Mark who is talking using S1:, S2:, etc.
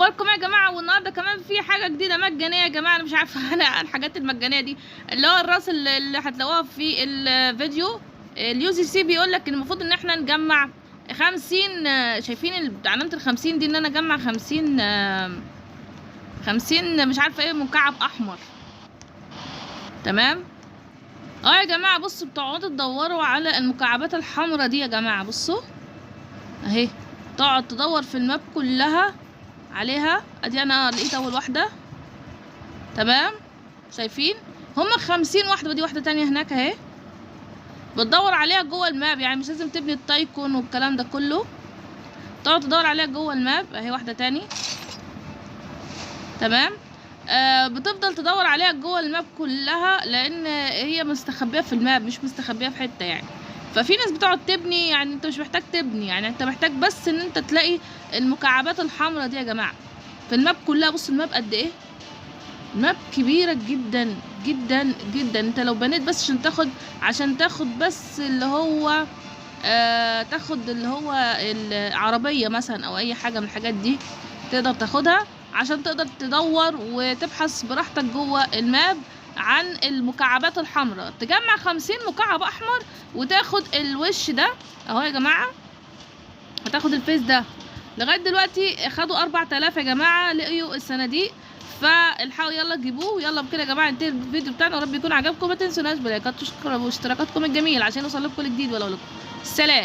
S1: اخباركم يا جماعه؟ والنهارده كمان في حاجه جديده مجانيه يا جماعه. انا مش عارفه انا الحاجات المجانيه دي اللي هو الراس اللي هتلاقوها في الفيديو. اليو سي بيقول لك المفروض ان احنا نجمع 50. شايفين علامه ال50 دي؟ ان انا اجمع 50 مش عارفه ايه مكعب احمر. تمام. يا جماعه بصوا، بتقعدوا تدوروا على المكعبات الحمراء دي يا جماعه. بصوا اهي، تقعد تدور في الماب كلها عليها. ادي انا لقيت اول واحده. تمام، شايفين هما 50 واحده، ودي واحده تانية هناك اهي. بتدور عليها جوه الماب، يعني مش لازم تبني التايكون والكلام ده كله، تقعد تدور عليها جوه الماب اهي. واحده تاني. تمام. بتفضل تدور عليها جوه الماب كلها، لان هي مستخبيه في الماب، مش مستخبيه في حته يعني. ففي ناس بتقعد تبني، يعني انت مش محتاج تبني، يعني انت محتاج بس ان انت تلاقي المكعبات الحمراء دي يا جماعه في الماب كلها. بصوا الماب قد ايه، الماب كبيره جدا جدا جدا. انت لو بنيت بس عشان تاخد بس اللي هو تاخد اللي هو العربيه مثلا او اي حاجه من الحاجات دي، تقدر تاخدها عشان تقدر تدور وتبحث براحتك جوه الماب عن المكعبات الحمراء. تجمع 50 مكعب احمر وتاخد الوش ده اهو يا جماعه. هتاخد الفيس ده. لغايه دلوقتي خدوا 4000 يا جماعه لقيوا الصناديق، فالحقوا يلا جيبوه. يلا بكده يا جماعه انتهى الفيديو بتاعنا، ورب يكون عجبكم. ما تنسوناش بلايكات واشتراكاتكم الجميل عشان يوصل لكم كل جديد. ولا لكم سلام.